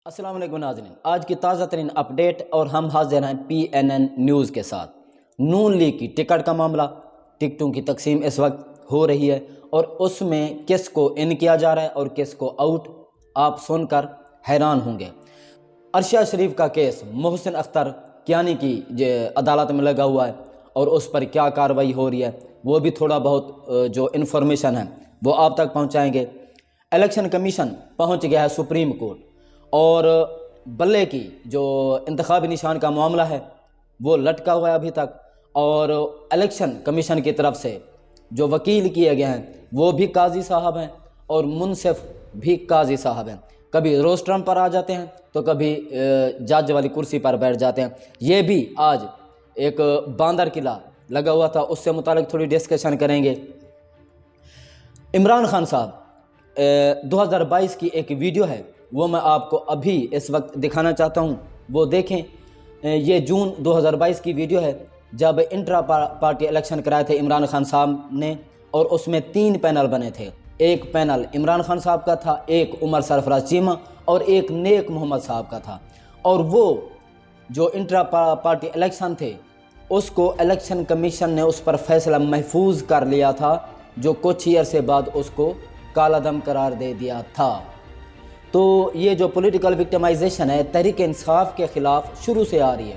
السلام علیکم ناظرین، آج کی تازہ ترین اپڈیٹ اور ہم حاضر ہیں PNN نیوز کے ساتھ۔ نون لیگ کی ٹکٹ کا معاملہ، ٹکٹوں کی تقسیم اس وقت ہو رہی ہے اور اس میں کس کو ان کیا جا رہا ہے اور کس کو آؤٹ، آپ سن کر حیران ہوں گے۔ عرشہ شریف کا کیس محسن اختر کیانی کی عدالت میں لگا ہوا ہے اور اس پر کیا کارروائی ہو رہی ہے، وہ بھی تھوڑا بہت جو انفارمیشن ہے وہ آپ تک پہنچائیں گے۔ الیکشن کمیشن پہنچ گیا ہے سپریم کورٹ اور بلے کی جو انتخابی نشان کا معاملہ ہے وہ لٹکا ہوا ہے ابھی تک، اور الیکشن کمیشن کی طرف سے جو وکیل کیے گئے ہیں وہ بھی قاضی صاحب ہیں اور منصف بھی قاضی صاحب ہیں۔ کبھی روسٹرم پر آ جاتے ہیں تو کبھی جج والی کرسی پر بیٹھ جاتے ہیں۔ یہ بھی آج ایک باندر قلعہ لگا ہوا تھا، اس سے متعلق تھوڑی ڈسکشن کریں گے۔ عمران خان صاحب 2022 کی ایک ویڈیو ہے، وہ میں آپ کو ابھی اس وقت دکھانا چاہتا ہوں، وہ دیکھیں۔ یہ جون 2022 کی ویڈیو ہے جب انٹرا پارٹی الیکشن کرائے تھے عمران خان صاحب نے، اور اس میں 3 پینل بنے تھے۔ ایک پینل عمران خان صاحب کا تھا، ایک عمر سرفراز چیمہ اور ایک نیک محمد صاحب کا تھا۔ اور وہ جو انٹرا پارٹی الیکشن تھے اس کو الیکشن کمیشن نے اس پر فیصلہ محفوظ کر لیا تھا، جو کچھ ہی عرصے بعد اس کو کالا دم قرار دے دیا تھا۔ تو یہ جو پولیٹیکل وکٹمائزیشن ہے تحریک انصاف کے خلاف شروع سے آ رہی ہے۔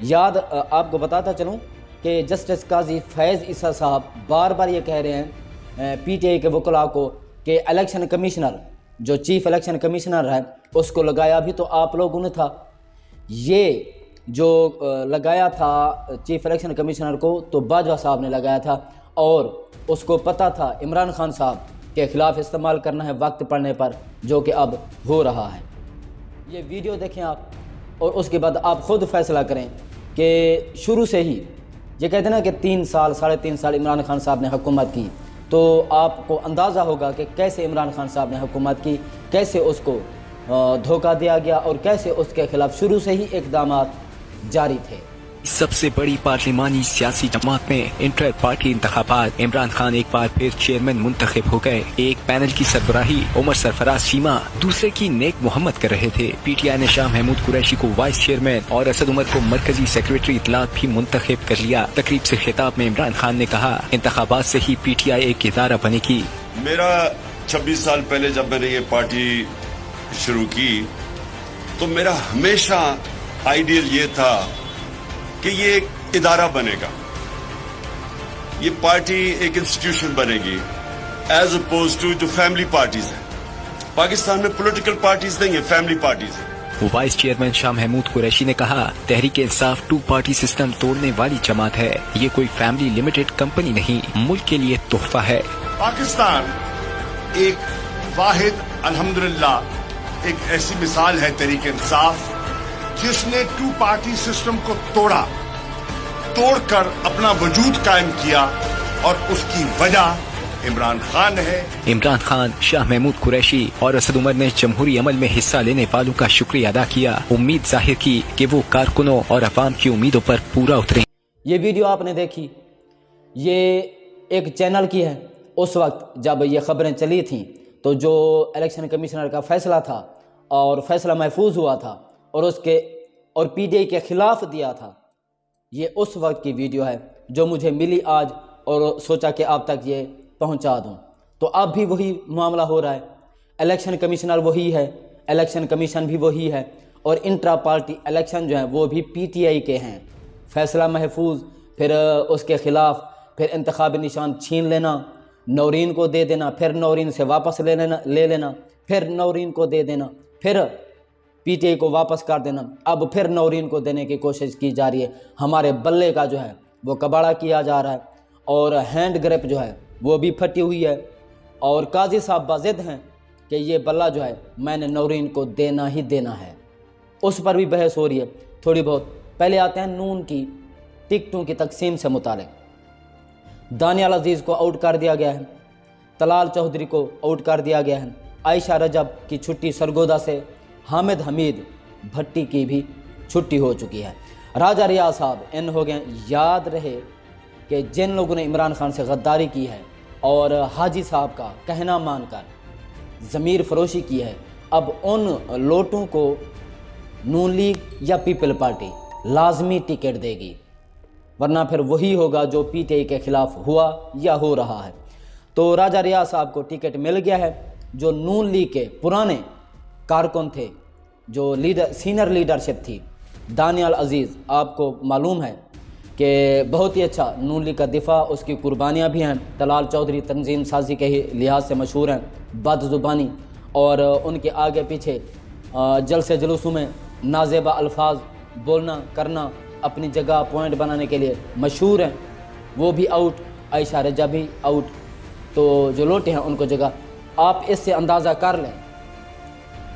یاد آپ کو بتاتا چلوں کہ جسٹس قاضی فیض عیسیٰ صاحب بار بار یہ کہہ رہے ہیں PTI کے وکلاء کو کہ الیکشن کمیشنر جو چیف الیکشن کمیشنر ہے اس کو لگایا بھی تو آپ لوگوں نے تھا۔ یہ جو لگایا تھا چیف الیکشن کمیشنر کو تو باجوہ صاحب نے لگایا تھا، اور اس کو پتہ تھا عمران خان صاحب کے خلاف استعمال کرنا ہے وقت پڑنے پر، جو کہ اب ہو رہا ہے۔ یہ ویڈیو دیکھیں آپ اور اس کے بعد آپ خود فیصلہ کریں کہ شروع سے ہی یہ کہتے ہیں نا کہ 3 سال 3.5 سال عمران خان صاحب نے حکومت کی، تو آپ کو اندازہ ہوگا کہ کیسے عمران خان صاحب نے حکومت کی، کیسے اس کو دھوکہ دیا گیا اور کیسے اس کے خلاف شروع سے ہی اقدامات جاری تھے۔ سب سے بڑی پارلیمانی سیاسی جماعت میں انٹر پارٹی انتخابات، عمران خان ایک بار پھر چیئرمین منتخب ہو گئے۔ ایک پینل کی سربراہی عمر سرفراز چیمہ، دوسرے کی نیک محمد کر رہے تھے۔ PTI نے شاہ محمود قریشی کو وائس چیئرمین اور اسد عمر کو مرکزی سیکریٹری اطلاعات بھی منتخب کر لیا۔ تقریب سے خطاب میں عمران خان نے کہا، انتخابات سے ہی PTI ایک ادارہ بنے گی۔ میرا 26 سال پہلے جب میں نے یہ پارٹی شروع کی تو میرا ہمیشہ آئیڈیل یہ تھا کہ یہ ایک ادارہ بنے گا، یہ پارٹی ایک انسٹیٹیوشن بنے گی، ایز اپوز ٹو جو فیملی پارٹیز ہیں۔ پاکستان میں پولیٹیکل پارٹیز نہیں ہیں، فیملی پارٹیز ہیں۔ وائس چیئرمین شاہ محمود قریشی نے کہا، تحریک انصاف 2 پارٹی سسٹم توڑنے والی جماعت ہے، یہ کوئی فیملی لمیٹڈ کمپنی نہیں، ملک کے لیے تحفہ ہے۔ پاکستان ایک واحد الحمدللہ ایک ایسی مثال ہے تحریک انصاف جس نے 2 پارٹی سسٹم کو توڑ کر اپنا وجود قائم کیا، اور اس کی وجہ عمران خان ہے۔ عمران خان، شاہ محمود قریشی اور اسد عمر نے جمہوری عمل میں حصہ لینے والوں کا شکریہ ادا کیا، امید ظاہر کی کہ وہ کارکنوں اور عوام کی امیدوں پر پورا اتریں۔ یہ ویڈیو آپ نے دیکھی، یہ ایک چینل کی ہے۔ اس وقت جب یہ خبریں چلی تھیں تو جو الیکشن کمیشنر کا فیصلہ تھا اور فیصلہ محفوظ ہوا تھا اور PTI کے خلاف دیا تھا، یہ اس وقت کی ویڈیو ہے جو مجھے ملی آج، اور سوچا کہ آپ تک یہ پہنچا دوں۔ تو اب بھی وہی معاملہ ہو رہا ہے، الیکشن کمیشنر وہی ہے، الیکشن کمیشن بھی وہی ہے، اور انٹرا پارٹی الیکشن جو ہیں وہ بھی PTI کے ہیں۔ فیصلہ محفوظ، پھر اس کے خلاف پھر انتخابی نشان چھین لینا، نورین کو دے دینا، پھر نورین سے واپس لے لینا، پھر نورین کو دے دینا، پھر PTI کو واپس کر دینا، اب پھر نورین کو دینے کی کوشش کی جا رہی ہے۔ ہمارے بلے کا جو ہے وہ کباڑہ کیا جا رہا ہے، اور ہینڈ گرپ جو ہے وہ بھی پھٹی ہوئی ہے، اور قاضی صاحب باضد ہیں کہ یہ بلہ جو ہے میں نے نورین کو دینا ہی دینا ہے۔ اس پر بھی بحث ہو رہی ہے تھوڑی بہت۔ پہلے آتے ہیں نون کی ٹکٹوں کی تقسیم سے متعلق۔ دانیال عزیز کو آؤٹ کر دیا گیا ہے، طلال چودھری کو آؤٹ کر دیا گیا ہے، عائشہ رجب کی چھٹی سرگودا سے، حامد حمید بھٹی کی بھی چھٹی ہو چکی ہے۔ راجہ ریاض صاحب ان ہو گئے۔ یاد رہے کہ جن لوگوں نے عمران خان سے غداری کی ہے اور حاجی صاحب کا کہنا مان کر ضمیر فروشی کی ہے، اب ان لوٹوں کو نون لیگ یا پیپل پارٹی لازمی ٹکٹ دے گی، ورنہ پھر وہی ہوگا جو پی ٹی آئی کے خلاف ہوا یا ہو رہا ہے۔ تو راجہ ریاض صاحب کو ٹکٹ مل گیا ہے، جو نون لیگ کے پرانے کارکن تھے، جو سینئر لیڈرشپ تھی، دانیال عزیز آپ کو معلوم ہے کہ بہت ہی اچھا نون لیگ کا دفاع، اس کی قربانیاں بھی ہیں۔ طلال چودھری تنظیم سازی کے ہی لحاظ سے مشہور ہیں، بد زبانی اور ان کے آگے پیچھے جلسے جلوسوں میں نازیبا الفاظ بولنا کرنا، اپنی جگہ پوائنٹ بنانے کے لیے مشہور ہیں۔ وہ بھی آؤٹ، عائشہ رجا بھی آؤٹ، تو جو لوٹے ہیں ان کو جگہ۔ آپ اس سے اندازہ کر لیں،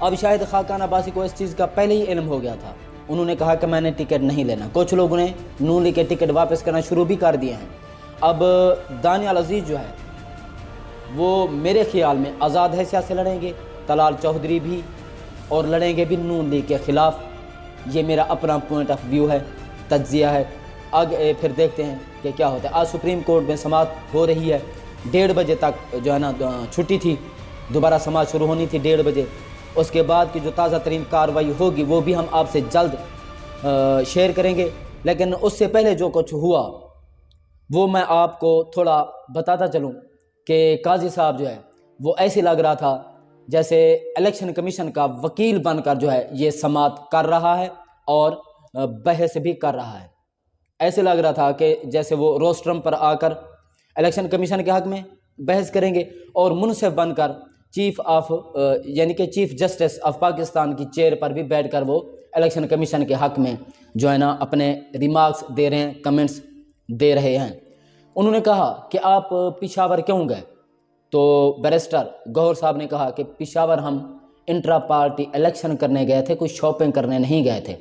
اب شاید خاقان عباسی کو اس چیز کا پہلے ہی علم ہو گیا تھا، انہوں نے کہا کہ میں نے ٹکٹ نہیں لینا۔ کچھ لوگوں نے نون لیگ کے ٹکٹ واپس کرنا شروع بھی کر دیے ہیں۔ اب دانیال عزیز جو ہے وہ میرے خیال میں آزاد حیثیت سے لڑیں گے، طلال چودھری بھی، اور لڑیں گے بھی نون لیگ کے خلاف۔ یہ میرا اپنا پوائنٹ آف ویو ہے، تجزیہ ہے۔ آگے پھر دیکھتے ہیں کہ کیا ہوتا ہے۔ آج سپریم کورٹ میں سماعت ہو رہی ہے، 1:30 بجے تک جو ہے نا چھٹی تھی، دوبارہ سماعت شروع ہونی تھی 1:30 بجے۔ اس کے بعد کی جو تازہ ترین کارروائی ہوگی وہ بھی ہم آپ سے جلد شیئر کریں گے، لیکن اس سے پہلے جو کچھ ہوا وہ میں آپ کو تھوڑا بتاتا چلوں کہ قاضی صاحب جو ہے وہ ایسے لگ رہا تھا جیسے الیکشن کمیشن کا وکیل بن کر جو ہے یہ سماعت کر رہا ہے اور بحث بھی کر رہا ہے۔ ایسے لگ رہا تھا کہ جیسے وہ روسٹرم پر آ کر الیکشن کمیشن کے حق میں بحث کریں گے، اور منصف بن کر یعنی کہ چیف جسٹس آف پاکستان کی چیئر پر بھی بیٹھ کر وہ الیکشن کمیشن کے حق میں جو ہے نا اپنے ریمارکس دے رہے ہیں، کمنٹس دے رہے ہیں۔ انہوں نے کہا کہ آپ پشاور کیوں گئے؟ تو بیرسٹر گوہر صاحب نے کہا کہ پشاور ہم انٹرا پارٹی الیکشن کرنے گئے تھے، کوئی شاپنگ کرنے نہیں گئے تھے۔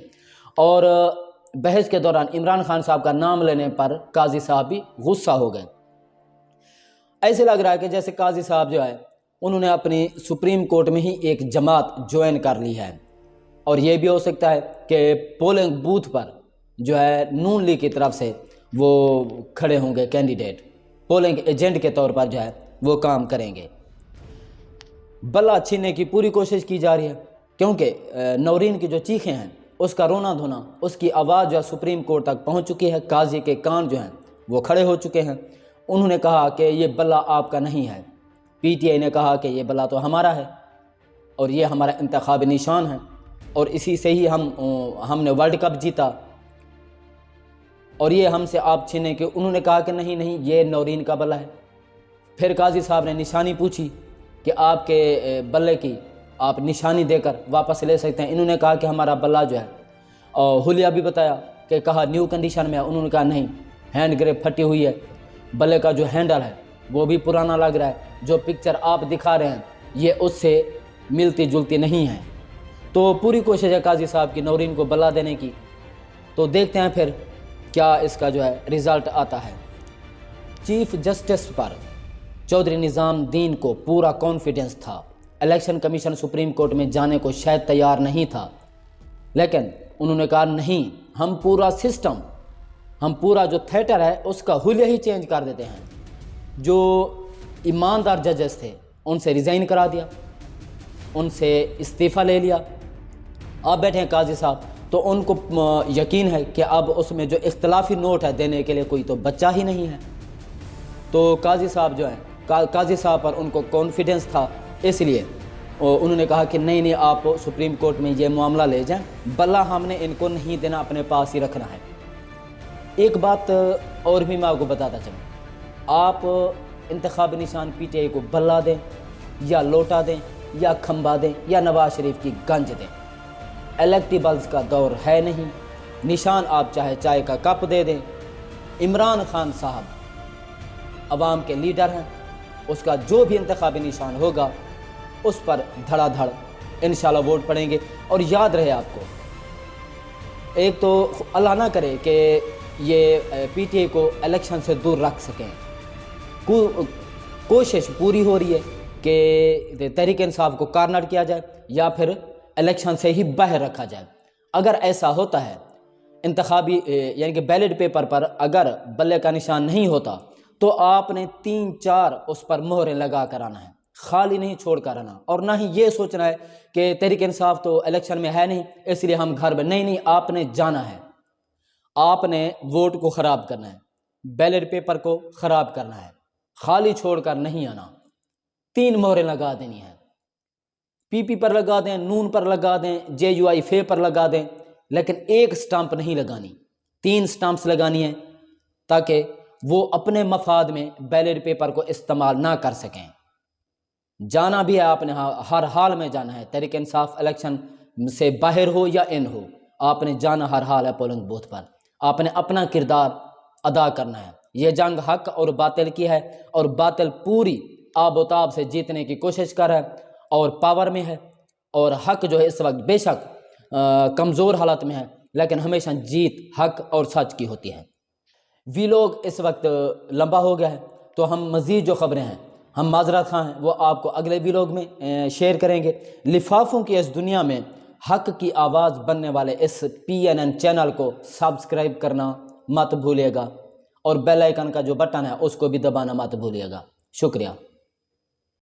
اور بحث کے دوران عمران خان صاحب کا نام لینے پر قاضی صاحب بھی غصہ ہو گئے۔ ایسے لگ رہا ہے کہ جیسے قاضی صاحب جو ہے انہوں نے اپنی سپریم کورٹ میں ہی ایک جماعت جوائن کر لی ہے، اور یہ بھی ہو سکتا ہے کہ پولنگ بوتھ پر جو ہے نون لیگ کی طرف سے وہ کھڑے ہوں گے کینڈیڈیٹ، پولنگ ایجنٹ کے طور پر جو ہے وہ کام کریں گے۔ بلا چھیننے کی پوری کوشش کی جا رہی ہے، کیونکہ نورین کی جو چیخیں ہیں، اس کا رونا دھونا، اس کی آواز جو ہے سپریم کورٹ تک پہنچ چکی ہے۔ قاضی کے کان جو ہیں وہ کھڑے ہو چکے ہیں۔ انہوں نے کہا کہ یہ بلا آپ کا نہیں ہے، پی ٹی آئی نے کہا کہ یہ بلا تو ہمارا ہے اور یہ ہمارا انتخابی نشان ہے، اور اسی سے ہی ہم نے ورلڈ کپ جیتا، اور یہ ہم سے آپ چھینے کے۔ انہوں نے کہا کہ نہیں یہ نورین کا بلا ہے۔ پھر قاضی صاحب نے نشانی پوچھی کہ آپ کے بلے کی آپ نشانی دے کر واپس لے سکتے ہیں۔ انہوں نے کہا کہ ہمارا بلا جو ہے، اور حلیہ بھی بتایا کہ کہا نیو کنڈیشن میں ہے۔ انہوں نے کہا نہیں، ہینڈ گریپ پھٹی ہوئی ہے، بلے کا جو ہینڈل ہے وہ بھی پرانا لگ رہا ہے، جو پکچر آپ دکھا رہے ہیں یہ اس سے ملتی جلتی نہیں ہے۔ تو پوری کوشش ہے قاضی صاحب کی نورین کو بلا دینے کی۔ تو دیکھتے ہیں پھر کیا اس کا جو ہے رزلٹ آتا ہے۔ چیف جسٹس پر چودھری نظام الدین کو پورا کانفیڈنس تھا، الیکشن کمیشن سپریم کورٹ میں جانے کو شاید تیار نہیں تھا، لیکن انہوں نے کہا نہیں، ہم پورا سسٹم، ہم پورا جو تھیٹر ہے اس کا حلیہ ہی چینج کر دیتے ہیں۔ جو ایماندار ججز تھے ان سے ریزائن کرا دیا، ان سے استعفیٰ لے لیا۔ اب بیٹھے ہیں قاضی صاحب، تو ان کو یقین ہے کہ اب اس میں جو اختلافی نوٹ ہے دینے کے لیے کوئی تو بچہ ہی نہیں ہے۔ تو قاضی صاحب جو ہیں، قاضی صاحب پر ان کو کانفیڈنس تھا، اس لیے انہوں نے کہا کہ نہیں آپ سپریم کورٹ میں یہ معاملہ لے جائیں، بلا ہم نے ان کو نہیں دینا، اپنے پاس ہی رکھنا ہے۔ ایک بات اور بھی میں آپ کو بتاتا چلوں، آپ انتخابی نشان پی ٹی آئی کو بلا دیں یا لوٹا دیں یا کھمبا دیں یا نواز شریف کی گنج دیں، الیکٹیبلز کا دور ہے نہیں۔ نشان آپ چاہے چائے کا کپ دے دیں۔ عمران خان صاحب عوام کے لیڈر ہیں، اس کا جو بھی انتخابی نشان ہوگا اس پر دھڑا دھڑ انشاءاللہ ووٹ پڑیں گے۔ اور یاد رہے آپ کو، ایک تو اللہ نہ کرے کہ یہ پی ٹی آئی کو الیکشن سے دور رکھ سکیں، کوشش پوری ہو رہی ہے کہ تحریک انصاف کو کارنر کیا جائے یا پھر الیکشن سے ہی باہر رکھا جائے۔ اگر ایسا ہوتا ہے، انتخابی یعنی کہ بیلٹ پیپر پر اگر بلے کا نشان نہیں ہوتا تو آپ نے 3-4 اس پر مہریں لگا کر آنا ہے، خالی نہیں چھوڑ کر آنا، اور نہ ہی یہ سوچنا ہے کہ تحریک انصاف تو الیکشن میں ہے نہیں اس لیے ہم گھر میں نہیں، آپ نے جانا ہے، آپ نے ووٹ کو خراب کرنا ہے، بیلٹ پیپر کو خراب کرنا ہے، خالی چھوڑ کر نہیں آنا۔ 3 مہریں لگا دینی ہیں، پی پی پر لگا دیں، نون پر لگا دیں، جے یو آئی فے پر لگا دیں، لیکن ایک سٹامپ نہیں لگانی، 3 سٹامپس لگانی ہیں تاکہ وہ اپنے مفاد میں بیلٹ پیپر کو استعمال نہ کر سکیں۔ جانا بھی ہے آپ نے، ہر حال میں جانا ہے، تحریک انصاف الیکشن سے باہر ہو یا ان ہو، آپ نے جانا ہر حال ہے پولنگ بوتھ پر، آپ نے اپنا کردار ادا کرنا ہے۔ یہ جنگ حق اور باطل کی ہے، اور باطل پوری آب و تاب سے جیتنے کی کوشش کر ہے اور پاور میں ہے، اور حق جو ہے اس وقت بے شک کمزور حالت میں ہے، لیکن ہمیشہ جیت حق اور سچ کی ہوتی ہے۔ ویلوگ اس وقت لمبا ہو گیا ہے، تو ہم مزید جو خبریں ہیں ہم معذرت خواہ ہیں وہ آپ کو اگلے ویلوگ میں شیئر کریں گے۔ لفافوں کی اس دنیا میں حق کی آواز بننے والے اس PNN چینل کو سبسکرائب کرنا مت بھولیے گا، اور بیل آئیکن کا جو بٹن ہے اس کو بھی دبانا مت بھولیے گا۔ شکریہ۔